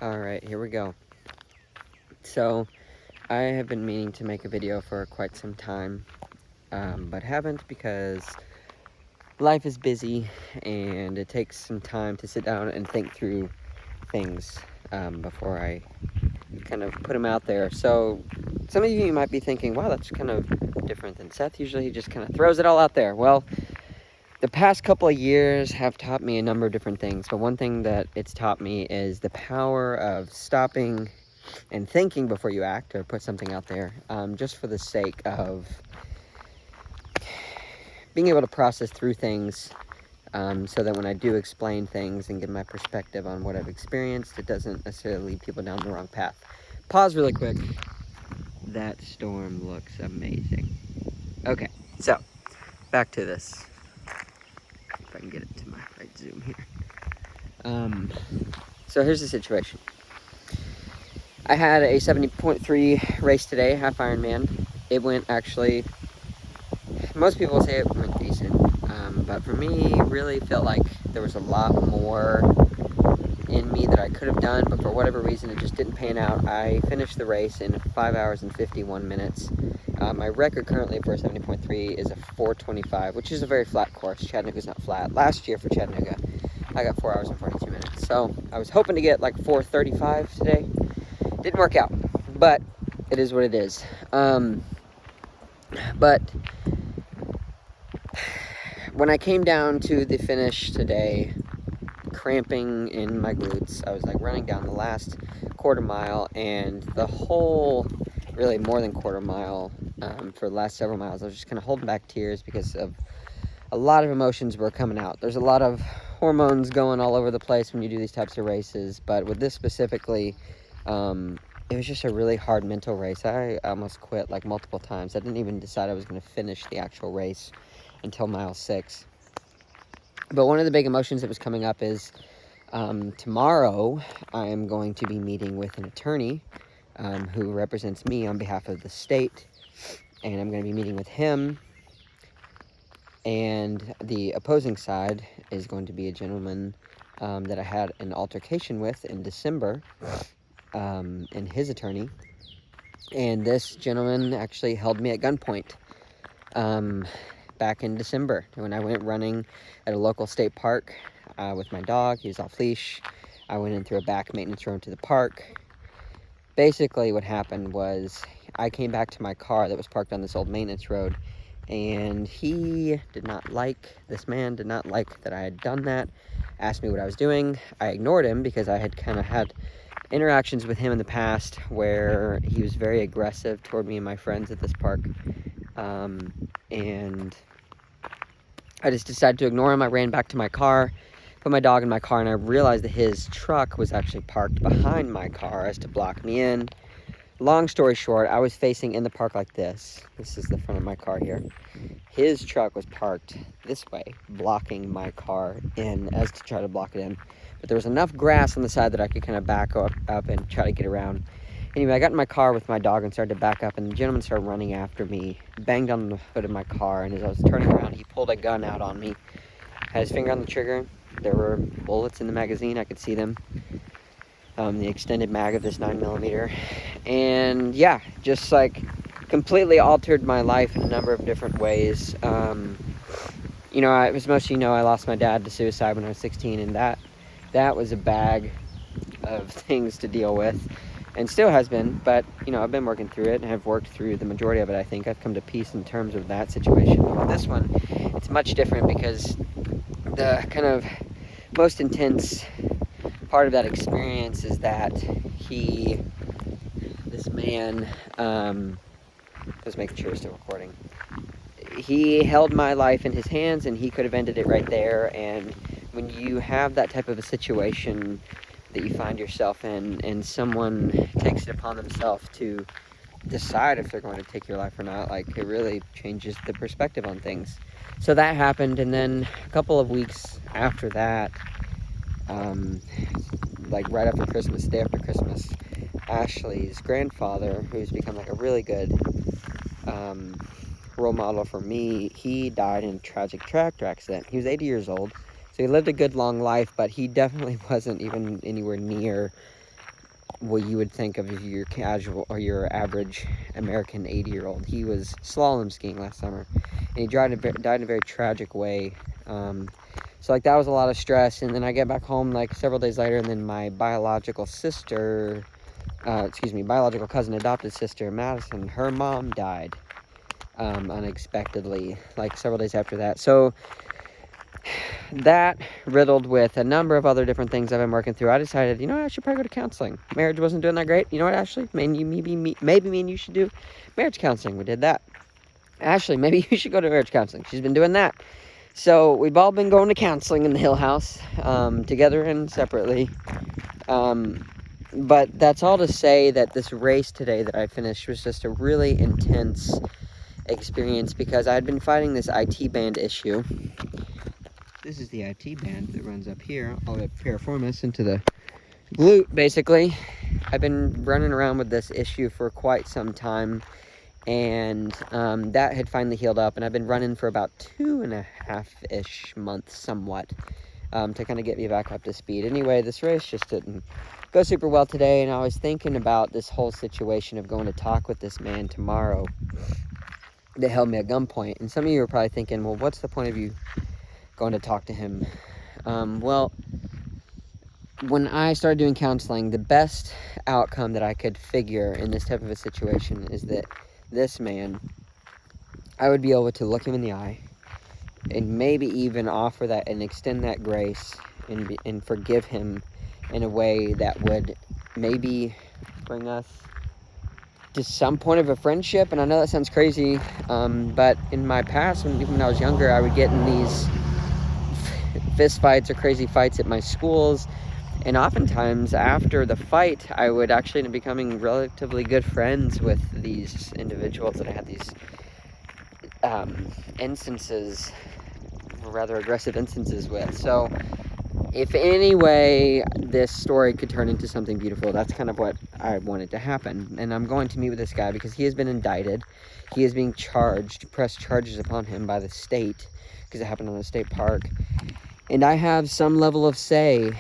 Alright, here we go. So, I have been meaning to make a video for quite some time, but haven't because life is busy and it takes some time to sit down and think through things before I kind of put them out there. So, some of you might be thinking, wow, that's kind of different than Seth. Usually he just kind of throws it all out there. Well, the past couple of years have taught me a number of different things, but one thing that it's taught me is the power of stopping and thinking before you act or put something out there, just for the sake of being able to process through things, so that when I do explain things and give my perspective on what I've experienced, it doesn't necessarily lead people down the wrong path. Pause really quick. That storm looks amazing. Okay, so back to this. If I can get it to my right zoom here. So here's the situation. I had a 70.3 race today, half Ironman. It went actually, most people say it went decent, but for me, really felt like there was a lot more in me that I could have done, but for whatever reason, it just didn't pan out. I finished the race in 5 hours and 51 minutes. My record currently for a 70.3 is a 4:25, which is a very flat course. Chattanooga's not flat. Last year for Chattanooga, I got 4 hours and 42 minutes. So I was hoping to get like 4:35 today. Didn't work out, but it is what it is. But when I came down to the finish today, cramping in my glutes, I was like running down the last quarter mile, and the whole, really more than quarter mile, for the last several miles, I was just kind of holding back tears because of a lot of emotions were coming out. There's a lot of hormones going all over the place when you do these types of races, but with this specifically, it was just a really hard mental race. I almost quit like multiple times. I didn't even decide I was going to finish the actual race until mile 6. But one of the big emotions that was coming up is tomorrow I am going to be meeting with an attorney who represents me on behalf of the state, and I'm going to be meeting with him, and the opposing side is going to be a gentleman that I had an altercation with in December, and his attorney. And this gentleman actually held me at gunpoint back in December when I went running at a local state park with my dog. He was off leash. I went in through a back maintenance road to the park. Basically what happened was I came back to my car that was parked on this old maintenance road, and this man did not like that I had done that, asked me what I was doing. I ignored him because I had kind of had interactions with him in the past where he was very aggressive toward me and my friends at this park, and I just decided to ignore him. I ran back to my car, put my dog in my car, and I realized that his truck was actually parked behind my car as to block me in. Long story short, I was facing in the park like this. This is the front of my car here. His truck was parked this way, blocking my car in as to try to block it in. But there was enough grass on the side that I could kind of back up and try to get around. Anyway, I got in my car with my dog and started to back up, and the gentleman started running after me, banged on the hood of my car, and as I was turning around, he pulled a gun out on me, had his finger on the trigger. There were bullets in the magazine. I could see them. The extended mag of this 9mm. And yeah, just like completely altered my life in a number of different ways. You know, as most of you know, I lost my dad to suicide when I was 16, and that was a bag of things to deal with, and still has been. But you know, I've been working through it and have worked through the majority of it. I think I've come to peace in terms of that situation. With this one, it's much different because the kind of most intense part of that experience is that this man, just making sure we're still recording, he held my life in his hands, and he could have ended it right there. And when you have that type of a situation that you find yourself in, and someone takes it upon themselves to decide if they're going to take your life or not, like, it really changes the perspective on things. So that happened, and then a couple of weeks after that, like right after Christmas, day after Christmas, Ashley's grandfather, who's become like a really good role model for me, he died in a tragic tractor accident. He was 80 years old, so he lived a good long life, but he definitely wasn't even anywhere near what you would think of your casual or your average American 80-year-old. He was slalom skiing last summer, and he died in a very tragic way. So like that was a lot of stress. And then I get back home like several days later, and then my biological cousin, adopted sister, Madison, her mom died unexpectedly, like several days after that. So that, riddled with a number of other different things I've been working through, I decided, you know what, I should probably go to counseling. Marriage wasn't doing that great. You know what, Ashley? Maybe me and you should do marriage counseling. We did that. Ashley, maybe you should go to marriage counseling. She's been doing that. So we've all been going to counseling in the Hill House, together and separately. But that's all to say that this race today that I finished was just a really intense experience, because I had been fighting this IT band issue. This is the IT band that runs up here, all the way up piriformis into the glute, basically. I've been running around with this issue for quite some time, and that had finally healed up, and I've been running for about 2.5-ish months, somewhat, to kind of get me back up to speed. Anyway, this race just didn't go super well today, and I was thinking about this whole situation of going to talk with this man tomorrow that held me at gunpoint. And some of you are probably thinking, well, what's the point of you going to talk to him? Well, when I started doing counseling, the best outcome that I could figure in this type of a situation is that this man, I would be able to look him in the eye and maybe even offer that and extend that grace and forgive him in a way that would maybe bring us to some point of a friendship. And I know that sounds crazy, but in my past, even when I was younger, I would get in these fist fights or crazy fights at my schools, and oftentimes after the fight I would actually end up becoming relatively good friends with these individuals that I had these instances, rather aggressive instances with. So if any way this story could turn into something beautiful, that's kind of what I wanted to happen. And I'm going to meet with this guy because he has been indicted. He is being charged, pressed charges upon him by the state, because it happened on a state park. And I have some level of say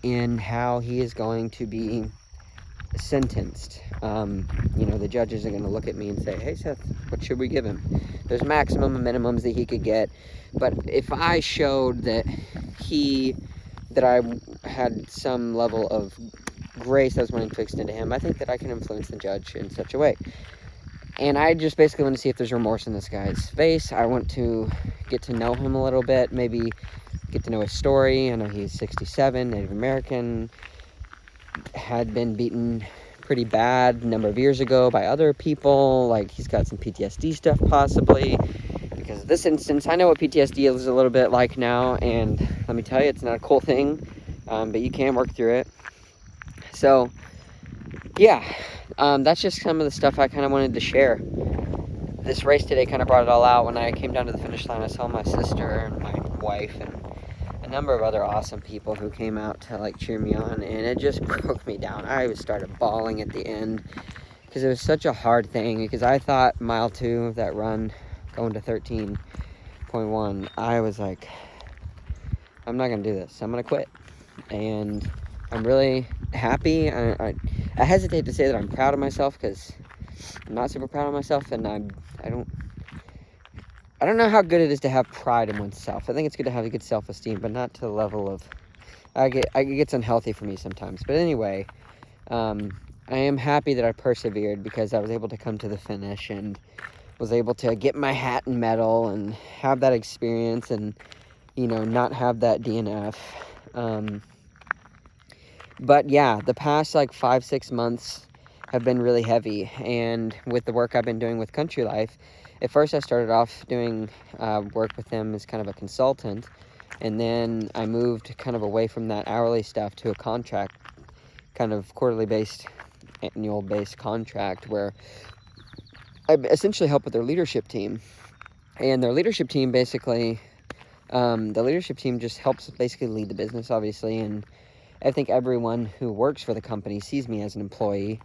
in how he is going to be sentenced. The judges are going to look at me and say, hey, Seth, what should we give him? There's maximum and minimums that he could get. But if I showed that I had some level of grace I was wanting to extend to him, I think that I can influence the judge in such a way. And I just basically want to see if there's remorse in this guy's face. I want to get to know him a little bit, maybe get to know his story. I know he's 67, Native American, had been beaten pretty bad a number of years ago by other people. Like, he's got some PTSD stuff possibly. Because of this instance, I know what PTSD is a little bit like now, and let me tell you, it's not a cool thing, but you can work through it. So, yeah, that's just some of the stuff I kind of wanted to share. This race today kind of brought it all out. When I came down to the finish line, I saw my sister and my wife and a number of other awesome people who came out to like cheer me on, and it just broke me down. I started bawling at the end because it was such a hard thing, because I thought mile 2 of that run, going to 13.1, I was like, I'm not gonna do this, I'm gonna quit. And I'm really happy. I hesitate to say that I'm proud of myself, because I'm not super proud of myself, and I don't know how good it is to have pride in oneself. I think it's good to have a good self-esteem, but not to the level of, it gets unhealthy for me sometimes. But anyway, I am happy that I persevered, because I was able to come to the finish and was able to get my hat and medal and have that experience, and not have that DNF. But yeah, the past like 5-6 months have been really heavy, and with the work I've been doing with Country Life, at first I started off doing work with them as kind of a consultant, and then I moved kind of away from that hourly stuff to a contract, kind of quarterly based, annual based contract, where I essentially help with their leadership team. And their leadership team basically, the leadership team just helps basically lead the business, obviously, and I think everyone who works for the company sees me as an employee.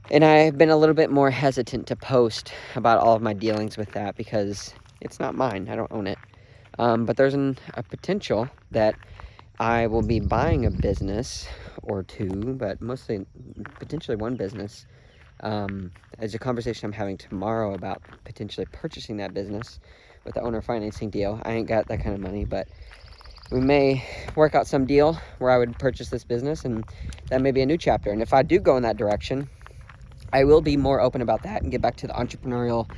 And I've been a little bit more hesitant to post about all of my dealings with that, because it's not mine. I don't own it. But there's a potential that I will be buying a business or two, but mostly potentially one business. There's a conversation I'm having tomorrow about potentially purchasing that business with the owner financing deal. I ain't got that kind of money, but we may work out some deal where I would purchase this business, and that may be a new chapter. And if I do go in that direction, I will be more open about that and get back to the entrepreneurial,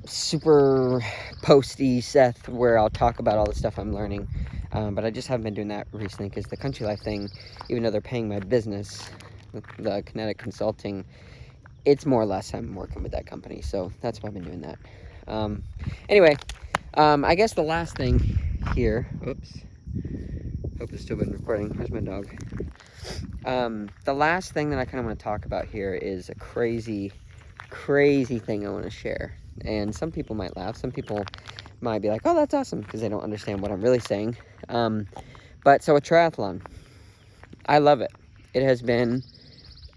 super posty Seth, where I'll talk about all the stuff I'm learning. But I just haven't been doing that recently because the Country Life thing, even though they're paying my business, the Kinetic Consulting, it's more or less I'm working with that company. So that's why I've been doing that. Anyway, I guess the last thing here, oops, hope it's still been recording. There's my dog. The last thing that I kind of want to talk about here is a crazy thing I want to share. And some people might laugh. Some people might be like, oh, that's awesome, because they don't understand what I'm really saying. But so a triathlon, I love it. It has been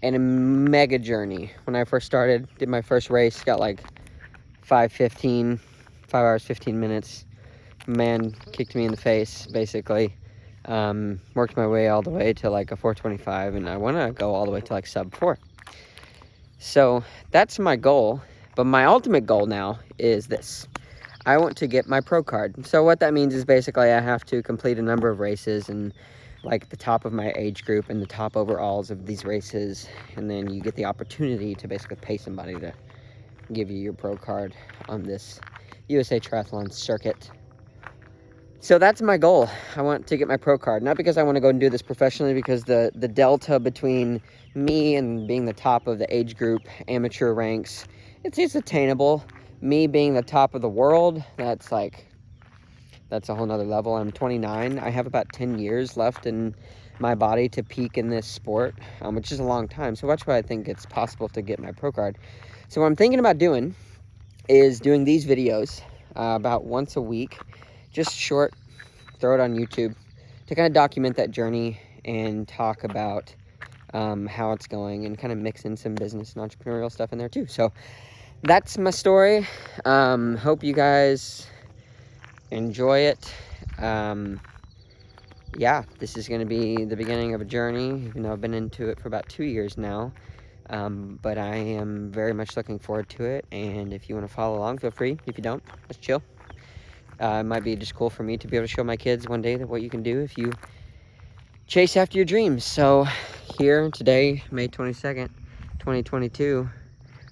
a mega journey. When I first started, did my first race, got like 5 hours, 15 minutes. Man kicked me in the face, basically. Worked my way all the way to like a 4:25, and I want to go all the way to like sub 4. So that's my goal. But my ultimate goal now is this. I want to get my pro card. So what that means is basically I have to complete a number of races and like the top of my age group and the top overalls of these races. And then you get the opportunity to basically pay somebody to give you your pro card on this USA Triathlon circuit. So that's my goal. I want to get my pro card. Not because I want to go and do this professionally, because the delta between me and being the top of the age group amateur ranks, it's attainable. Me being the top of the world, that's a whole nother level. I'm 29. I have about 10 years left in my body to peak in this sport, which is a long time. So that's why I think it's possible to get my pro card. So what I'm thinking about doing is doing these videos about once a week, just short, throw it on YouTube to kind of document that journey and talk about how it's going, and kind of mix in some business and entrepreneurial stuff in there too. So that's my story. Hope you guys enjoy it. Yeah, this is going to be the beginning of a journey, even though I've been into it for about 2 years now. But I am very much looking forward to it, and if you want to follow along, feel free. If you don't, let's chill. It might be just cool for me to be able to show my kids one day that what you can do if you chase after your dreams. So here today, May 22nd, 2022,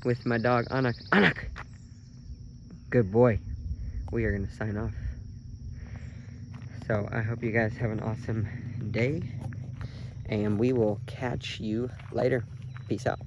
with my dog Anak. Anak! Good boy. We are going to sign off. So I hope you guys have an awesome day, and we will catch you later. Peace out.